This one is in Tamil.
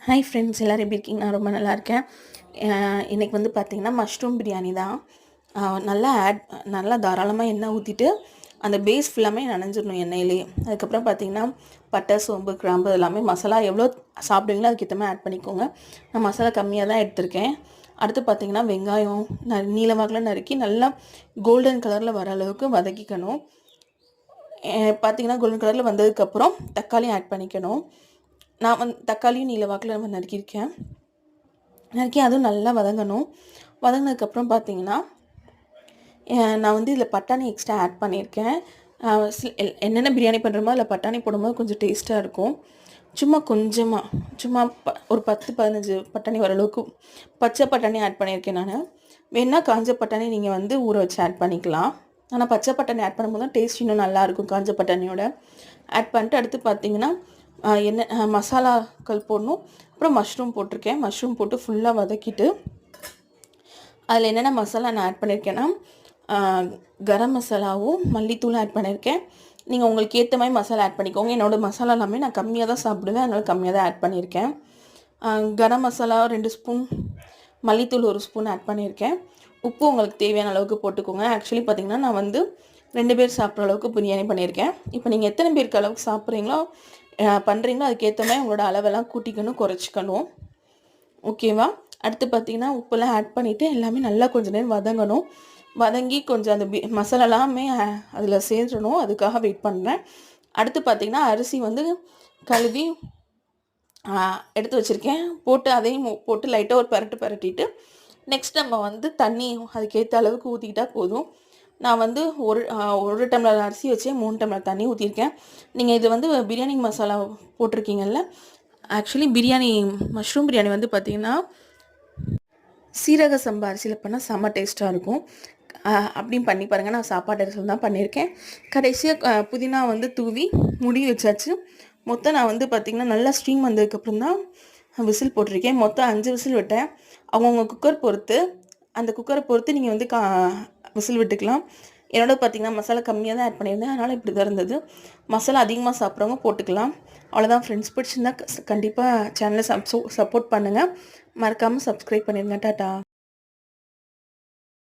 ஹாய் ஃப்ரெண்ட்ஸ், எல்லோரும் எப்படி இருக்கீங்க? நான் ரொம்ப நல்லா இருக்கேன். இன்றைக்கி வந்து பார்த்திங்கன்னா மஷ்ரூம் பிரியாணி தான். நல்லா தாராளமாக எண்ணெய் ஊற்றிட்டு அந்த பேஸ் ஃபுல்லாமே நனைஞ்சிடணும் எண்ணெயிலேயே. அதுக்கப்புறம் பார்த்திங்கன்னா பட்டை, சோம்பு, கிராம்பு எல்லாமே மசாலா எவ்வளோ சாப்பிடுவீங்களோ அதுக்கேற்ற மாதிரி ஆட் பண்ணிக்கோங்க. நான் மசாலா கம்மியாக தான் எடுத்திருக்கேன். அடுத்து பார்த்திங்கன்னா வெங்காயம் நீல வாக்கில் நறுக்கி நல்லா கோல்டன் கலரில் வர அளவுக்கு வதக்கிக்கணும். பார்த்திங்கன்னா கோல்டன் கலரில் வந்ததுக்கப்புறம் தக்காளி ஆட் பண்ணிக்கணும். நான் தக்காளியும் நீல வாக்கில் நம்ம நறுக்கியிருக்கேன். நறுக்கி அதுவும் நல்லா வதங்கணும். வதங்கினதுக்கப்புறம் பார்த்திங்கன்னா நான் வந்து இதில் பட்டாணி எக்ஸ்ட்ரா ஆட் பண்ணியிருக்கேன். என்னென்ன பிரியாணி பண்ணுறோமோ அதில் பட்டாணி போடும்போது கொஞ்சம் டேஸ்ட்டாக இருக்கும். சும்மா ஒரு 10-15 பட்டாணி ஓரளவுக்கு பச்சை பட்டாணி ஆட் பண்ணியிருக்கேன் நான். வேணால் காஞ்ச பட்டாணி நீங்கள் வந்து ஊற வச்சு ஆட் பண்ணிக்கலாம். ஆனால் பச்சை பட்டாணி ஆட் பண்ணும்போது தான் டேஸ்ட் இன்னும் நல்லாயிருக்கும் காஞ்ச பட்டாணியோட. ஆட் பண்ணிட்டு அடுத்து பார்த்திங்கன்னா மசாலாக்கள் போடணும். அப்புறம் மஷ்ரூம் போட்டிருக்கேன். மஷ்ரூம் போட்டு ஃபுல்லாக வதக்கிட்டு அதில் என்னென்ன மசாலா நான் ஆட் பண்ணியிருக்கேன்னா கரம் மசாலாவும் மல்லித்தூளும் ஆட் பண்ணியிருக்கேன். நீங்கள் உங்களுக்கு ஏற்ற மாதிரி மசாலா ஆட் பண்ணிக்கோங்க. என்னோடய மசாலா எல்லாமே நான் கம்மியாக தான் சாப்பிடுவேன், அதனால் கம்மியாக தான் ஆட் பண்ணியிருக்கேன். கரம் மசாலா 2 ஸ்பூன், மல்லித்தூள் 1 ஸ்பூன் ஆட் பண்ணியிருக்கேன். உப்பு உங்களுக்கு தேவையான அளவுக்கு போட்டுக்கோங்க. ஆக்சுவலி பார்த்திங்கன்னா நான் வந்து 2 பேர் சாப்பிட்ற அளவுக்கு பிரியாணி பண்ணியிருக்கேன். இப்போ நீங்கள் எத்தனை பேருக்கு அளவுக்கு சாப்பிட்றீங்களோ பண்ணுறீங்களோ அதுக்கேற்ற மாதிரி உங்களோட அளவெல்லாம் கூட்டிக்கணும், குறைச்சிக்கணும். ஓகேவா? அடுத்து பார்த்திங்கன்னா உப்பெல்லாம் ஆட் பண்ணிவிட்டு எல்லாமே நல்லா கொஞ்சம் நேரம் வதங்கணும். வதங்கி கொஞ்சம் அந்த மசாலாலாமே அதில் சேர்ந்துடணும். அதுக்காக வெயிட் பண்ணுறேன். அடுத்து பார்த்திங்கன்னா அரிசி வந்து கழுவி எடுத்து வச்சுருக்கேன். போட்டு அதையும் போட்டு லைட்டாக ஒரு பரட்டிட்டு நெக்ஸ்ட் நம்ம வந்து தண்ணி அதுக்கேற்ற அளவுக்கு ஊற்றிக்கிட்டால் போதும். நான் வந்து ஒரு டம்ளர் அரிசி வச்சே 3 டம்ளர் தண்ணி ஊற்றிருக்கேன். நீங்கள் இது வந்து பிரியாணி மசாலா போட்டிருக்கீங்கல்ல, ஆக்சுவலி மஷ்ரூம் பிரியாணி வந்து பார்த்திங்கன்னா சீரக சம்பா அரிசியில் பண்ணால் செம்ம டேஸ்ட்டாக இருக்கும். அப்படின்னு பண்ணி பாருங்கள். நான் சாப்பாடு அரிசியில் தான் பண்ணியிருக்கேன். கடைசியாக புதினா வந்து தூவி முடி வச்சாச்சு. மொத்தம் நான் வந்து பார்த்திங்கன்னா நல்லா ஸ்ட்ரீம் வந்ததுக்கப்புறம் தான் விசில் போட்டிருக்கேன். மொத்தம் 5 விசில் விட்டேன். அவங்கவுங்க குக்கர் பொறுத்து, அந்த குக்கரை பொறுத்து நீங்கள் வந்து விசில் விட்டுக்கலாம். என்னோட பார்த்திங்கன்னா மசாலா கம்மியாக தான் ஆட் பண்ணியிருந்தேன், அதனால் இப்படி தான் இருந்தது. மசாலா அதிகமாக சாப்பிட்றவங்க போட்டுக்கலாம். அவ்வளோதான் ஃப்ரெண்ட்ஸ். பிடிச்சிருந்தா கண்டிப்பாக சேனலை சப்போர்ட் பண்ணுங்கள். மறக்காமல் சப்ஸ்கிரைப் பண்ணிடுங்க. டாட்டா.